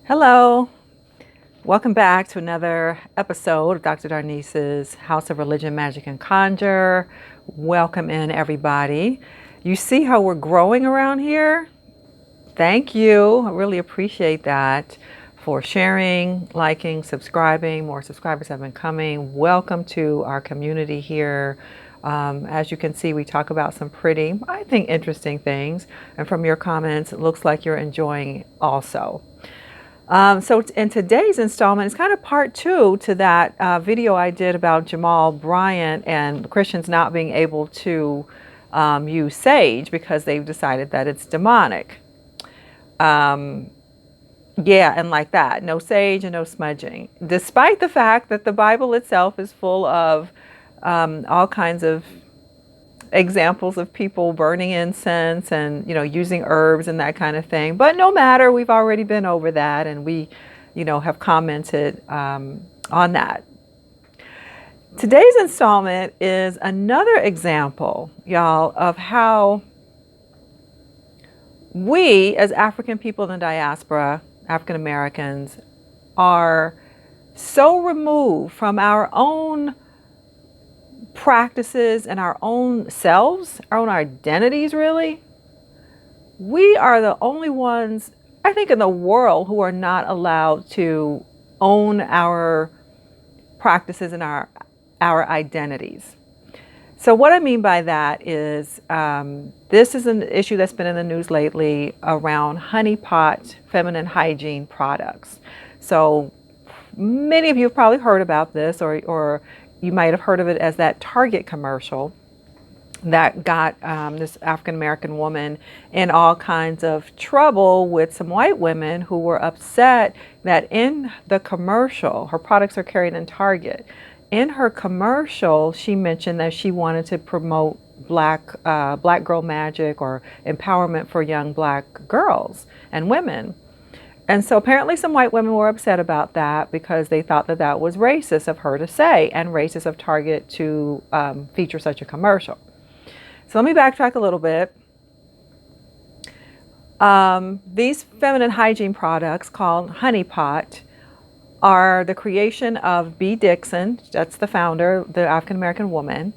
Hello, welcome back to another episode of DrDarnise's House of Religion, Magic, and Conjure. Welcome in, everybody. You see how we're growing around here? Thank you. I really appreciate that for sharing, liking, subscribing. More subscribers have been coming. Welcome to our community here. As you can see, we talk about some pretty, I think, interesting things. And from your comments, it looks like you're enjoying also. So in today's installment, it's kind of part two to that video I did about Jamal Bryant and Christians not being able to use sage because they've decided that it's demonic. Yeah, and like that, no sage and no smudging, despite the fact that the Bible itself is full of all kinds of examples of people burning incense and using herbs and that kind of thing. But no matter, we've already been over that, and we have commented on that. Today's installment is another example, y'all, of how we as African people in the diaspora, African Americans, are so removed from our own practices and our own selves, our own identities, really. We are the only ones, I think, in the world who are not allowed to own our practices and our identities. So what I mean by that is this is an issue that's been in the news lately around Honeypot feminine hygiene products. So many of you have probably heard about this, or you might have heard of it as that Target commercial that got this African American woman in all kinds of trouble with some white women who were upset that in the commercial, her products are carried in Target. In her commercial, she mentioned that she wanted to promote black girl magic or empowerment for young black girls and women. And so apparently some white women were upset about that because they thought that that was racist of her to say, and racist of Target to feature such a commercial. So let me backtrack a little bit. These feminine hygiene products called Honeypot are the creation of B. Dixon. That's the founder, the African American woman.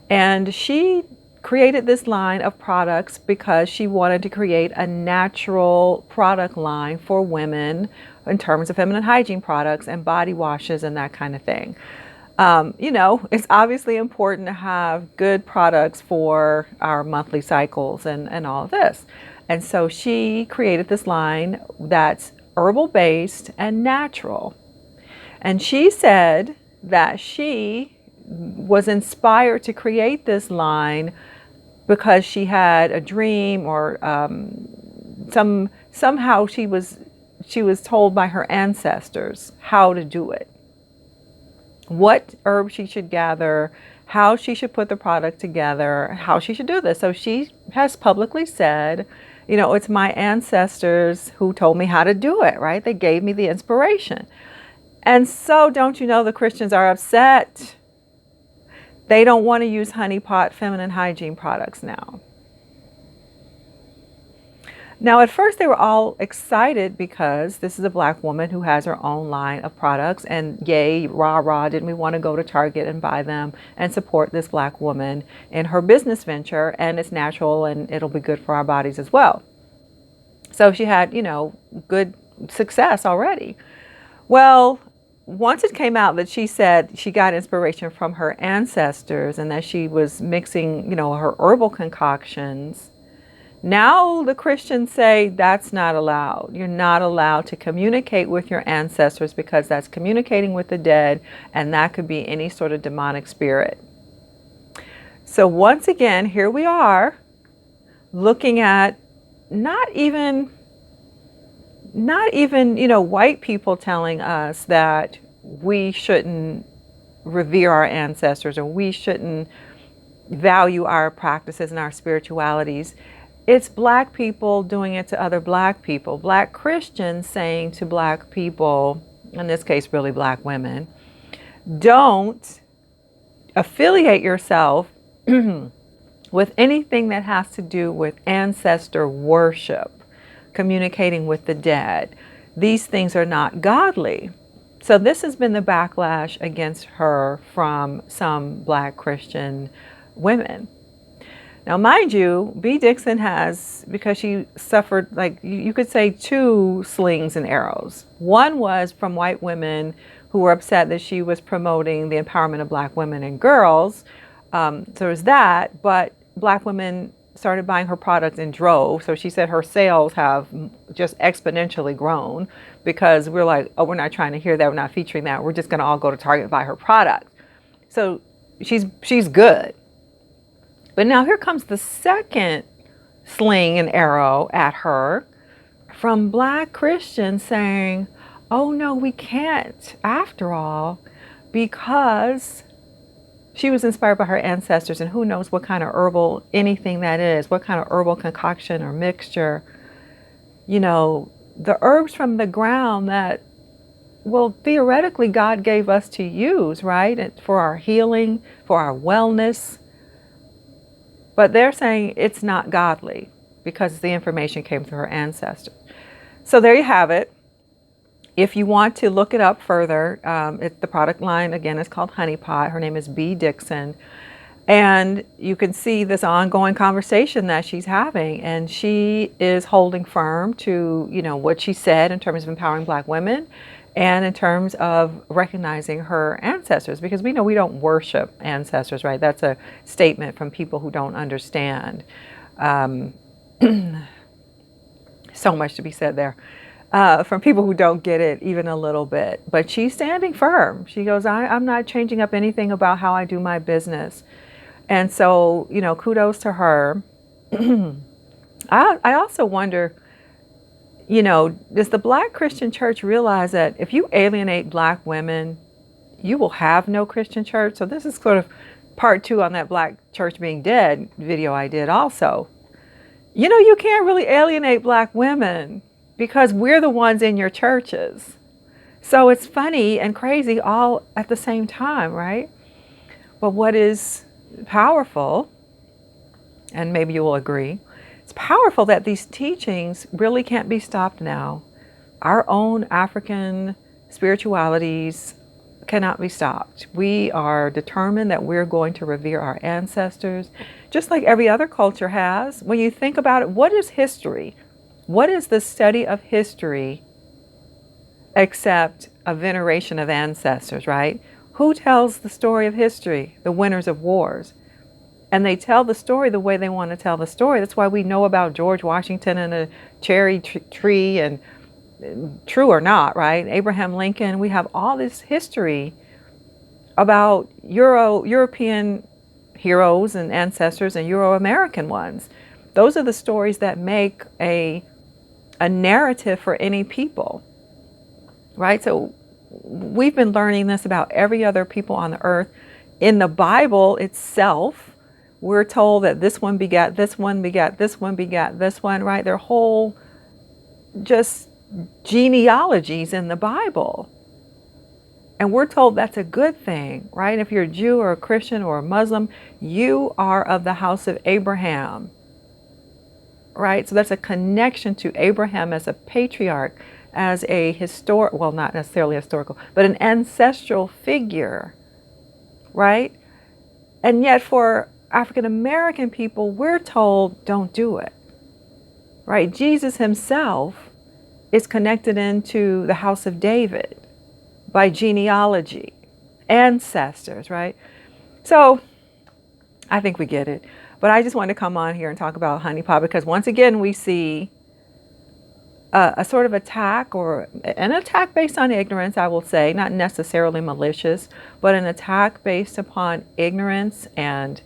And she created this line of products because she wanted to create a natural product line for women in terms of feminine hygiene products and body washes and that kind of thing. It's obviously important to have good products for our monthly cycles and all of this. And so she created this line that's herbal based and natural. And she said that she was inspired to create this line because she had a dream, or somehow she was told by her ancestors how to do it, what herbs she should gather, how she should put the product together, how she should do this. So she has publicly said, it's my ancestors who told me how to do it, right? They gave me the inspiration. And so don't you know the Christians are upset? They don't want to use Honeypot feminine hygiene products now. Now, at first they were all excited because this is a black woman who has her own line of products, and yay, rah, rah, didn't we want to go to Target and buy them and support this black woman in her business venture, and it's natural and it'll be good for our bodies as well. So she had, good success already. Well, once it came out that she said she got inspiration from her ancestors and that she was mixing, her herbal concoctions, now the Christians say that's not allowed. You're not allowed to communicate with your ancestors because that's communicating with the dead, and that could be any sort of demonic spirit. So once again, here we are looking at not even white people telling us that we shouldn't revere our ancestors or we shouldn't value our practices and our spiritualities. It's black people doing it to other black people. Black Christians saying to black people, in this case really black women, don't affiliate yourself with anything that has to do with ancestor worship, communicating with the dead. these things are not godly. So this has been the backlash against her from some Black Christian women. Now, mind you, B. Dixon has, because she suffered, like you could say, 2 slings and arrows. One was from white women who were upset that she was promoting the empowerment of Black women and girls. So there's that, but Black women started buying her product in droves. So she said her sales have just exponentially grown because we're like, oh, we're not trying to hear that. We're not featuring that. We're just going to all go to Target and buy her product. So she's good. But now here comes the second sling and arrow at her from Black Christians saying, oh no, we can't after all, because she was inspired by her ancestors, and who knows what kind of herbal, anything that is, what kind of herbal concoction or mixture, you know, the herbs from the ground that, well, theoretically God gave us to use, right? For our healing, for our wellness. But they're saying it's not godly because the information came through her ancestors. So there you have it. If you want to look it up further, the product line, again, is called Honeypot. Her name is B. Dixon. And you can see this ongoing conversation that she's having. And she is holding firm to, you know, what she said in terms of empowering Black women and in terms of recognizing her ancestors. Because we know we don't worship ancestors, right? That's a statement from people who don't understand. So much to be said there. From people who don't get it even a little bit. But she's standing firm. She goes, I'm not changing up anything about how I do my business. And so, you know, kudos to her. I also wonder, you know, does the Black Christian church realize that if you alienate Black women, you will have no Christian church? So this is sort of part 2 on that Black church being dead video I did also. You know, you can't really alienate Black women because we're the ones in your churches. So it's funny and crazy all at the same time, right? But what is powerful, and maybe you will agree, it's powerful that these teachings really can't be stopped now. Our own African spiritualities cannot be stopped. We are determined that we're going to revere our ancestors, just like every other culture has. When you think about it, what is history? What is the study of history except a veneration of ancestors, right? Who tells the story of history? The winners of wars. And they tell the story the way they want to tell the story. That's why we know about George Washington and a cherry tree, and true or not, right? Abraham Lincoln. We have all this history about European heroes and ancestors and Euro-American ones. Those are the stories that make a narrative for any people, right? So we've been learning this about every other people on the earth. In the Bible itself, we're told that this one begat this one, begat this one, begat this one, right? Their whole just genealogies in the Bible. And we're told that's a good thing, right? If you're a Jew or a Christian or a Muslim, you are of the house of Abraham, right? So that's a connection to Abraham as a patriarch, as a well, not necessarily historical, but an ancestral figure, right? And yet for African American people, we're told don't do it, right? Jesus himself is connected into the house of David by genealogy, ancestors, right? So I think we get it. But I just wanted to come on here and talk about Honeypot because once again, we see a sort of attack, or an attack based on ignorance, I will say, not necessarily malicious, but an attack based upon ignorance and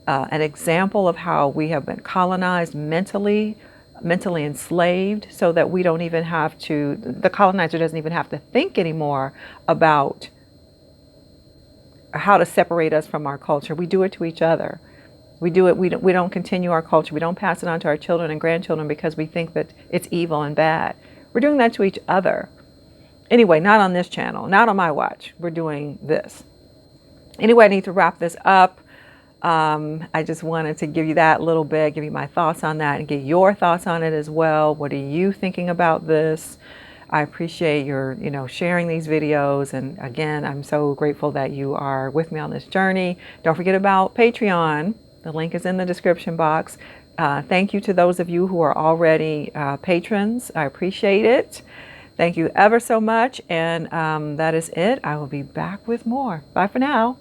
an example of how we have been colonized mentally enslaved, so that we don't even have to, the colonizer doesn't even have to think anymore about how to separate us from our culture. We do it to each other. We do it, we don't continue our culture. We don't pass it on to our children and grandchildren because we think that it's evil and bad. We're doing that to each other. Anyway, not on this channel, not on my watch. We're doing this. Anyway, I need to wrap this up. I just wanted to give you that little bit, give you my thoughts on that, and get your thoughts on it as well. What are you thinking about this? I appreciate your, sharing these videos. And again, I'm so grateful that you are with me on this journey. Don't forget about Patreon. The link is in the description box. Thank you to those of you who are already patrons. I appreciate it. Thank you ever so much. And that is it. I will be back with more. Bye for now.